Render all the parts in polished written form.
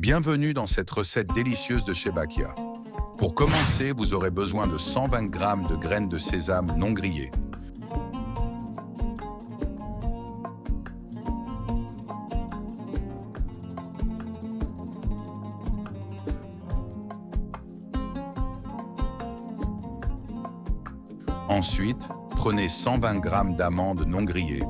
Bienvenue dans cette recette délicieuse de chez Bakia. Pour commencer, vous aurez besoin de 120 g de graines de sésame non grillées. Ensuite, prenez 120 g d'amandes non grillées.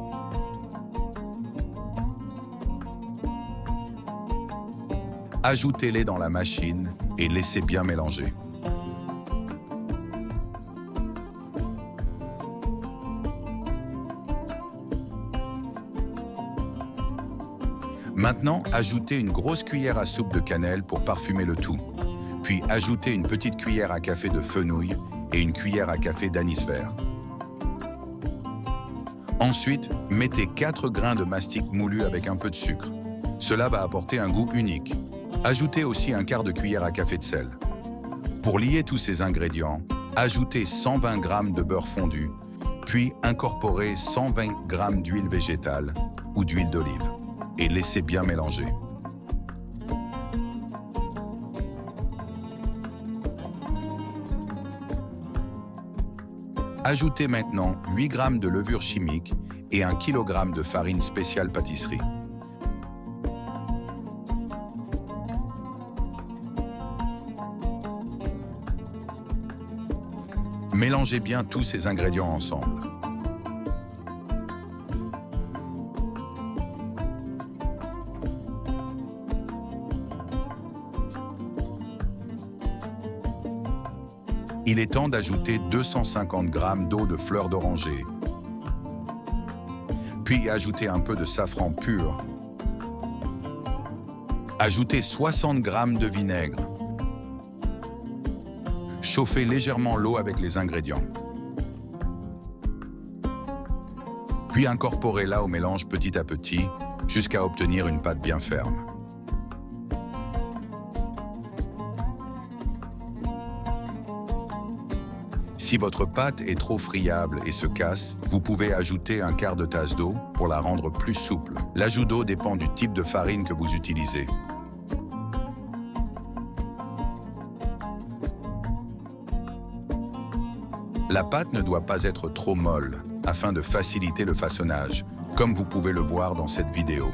Ajoutez-les dans la machine et laissez bien mélanger. Maintenant, ajoutez une grosse cuillère à soupe de cannelle pour parfumer le tout. Puis ajoutez une petite cuillère à café de fenouil et une cuillère à café d'anis vert. Ensuite, mettez 4 grains de mastic moulu avec un peu de sucre. Cela va apporter un goût unique. Ajoutez aussi un quart de cuillère à café de sel. Pour lier tous ces ingrédients, ajoutez 120 g de beurre fondu, puis incorporez 120 g d'huile végétale ou d'huile d'olive et laissez bien mélanger. Ajoutez maintenant 8 g de levure chimique et 1 kg de farine spéciale pâtisserie. Mélangez bien tous ces ingrédients ensemble. Il est temps d'ajouter 250 g d'eau de fleur d'oranger. Puis ajoutez un peu de safran pur. Ajoutez 60 g de vinaigre. Chauffez légèrement l'eau avec les ingrédients. Puis incorporez-la au mélange petit à petit jusqu'à obtenir une pâte bien ferme. Si votre pâte est trop friable et se casse, vous pouvez ajouter un quart de tasse d'eau pour la rendre plus souple. L'ajout d'eau dépend du type de farine que vous utilisez. La pâte ne doit pas être trop molle afin de faciliter le façonnage, comme vous pouvez le voir dans cette vidéo.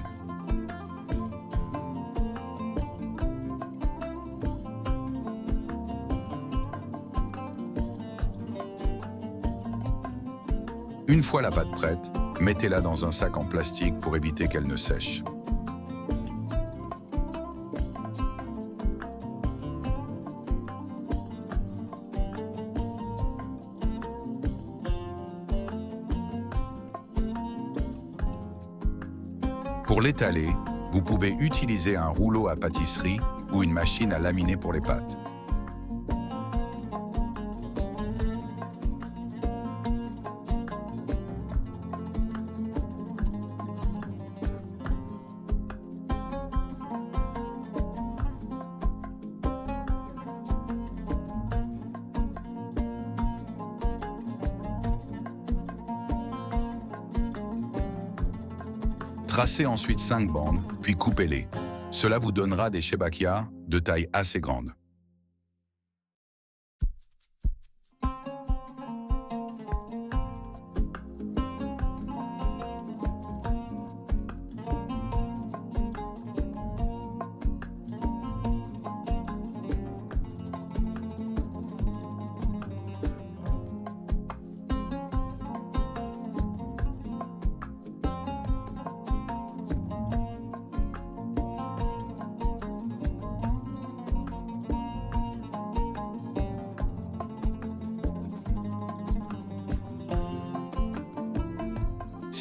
Une fois la pâte prête, mettez-la dans un sac en plastique pour éviter qu'elle ne sèche. Pour l'étaler, vous pouvez utiliser un rouleau à pâtisserie ou une machine à laminer pour les pâtes. Tracez ensuite 5 bandes, puis coupez-les. Cela vous donnera des shebakia de taille assez grande.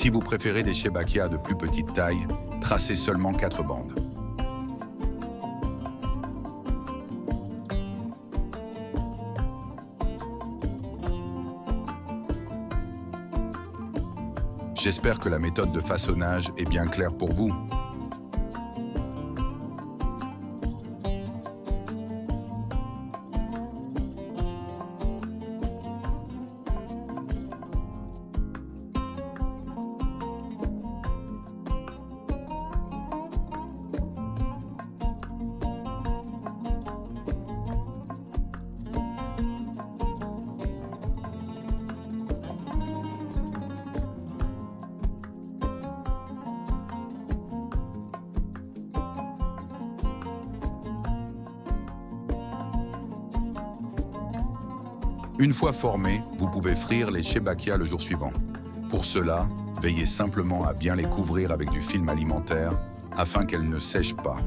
Si vous préférez des shebakia de plus petite taille, tracez seulement 4 bandes. J'espère que la méthode de façonnage est bien claire pour vous. Une fois formés, vous pouvez frire les shebakia le jour suivant. Pour cela, veillez simplement à bien les couvrir avec du film alimentaire afin qu'elles ne sèchent pas.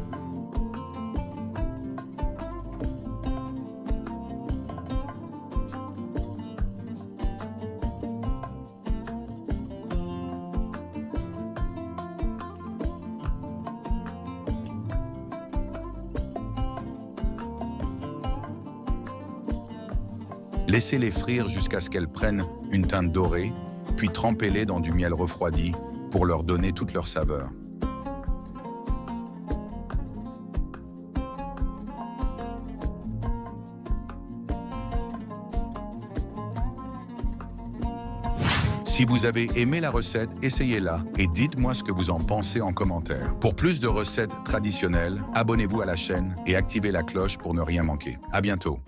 Laissez-les frire jusqu'à ce qu'elles prennent une teinte dorée, puis trempez-les dans du miel refroidi pour leur donner toute leur saveur. Si vous avez aimé la recette, essayez-la et dites-moi ce que vous en pensez en commentaire. Pour plus de recettes traditionnelles, abonnez-vous à la chaîne et activez la cloche pour ne rien manquer. À bientôt.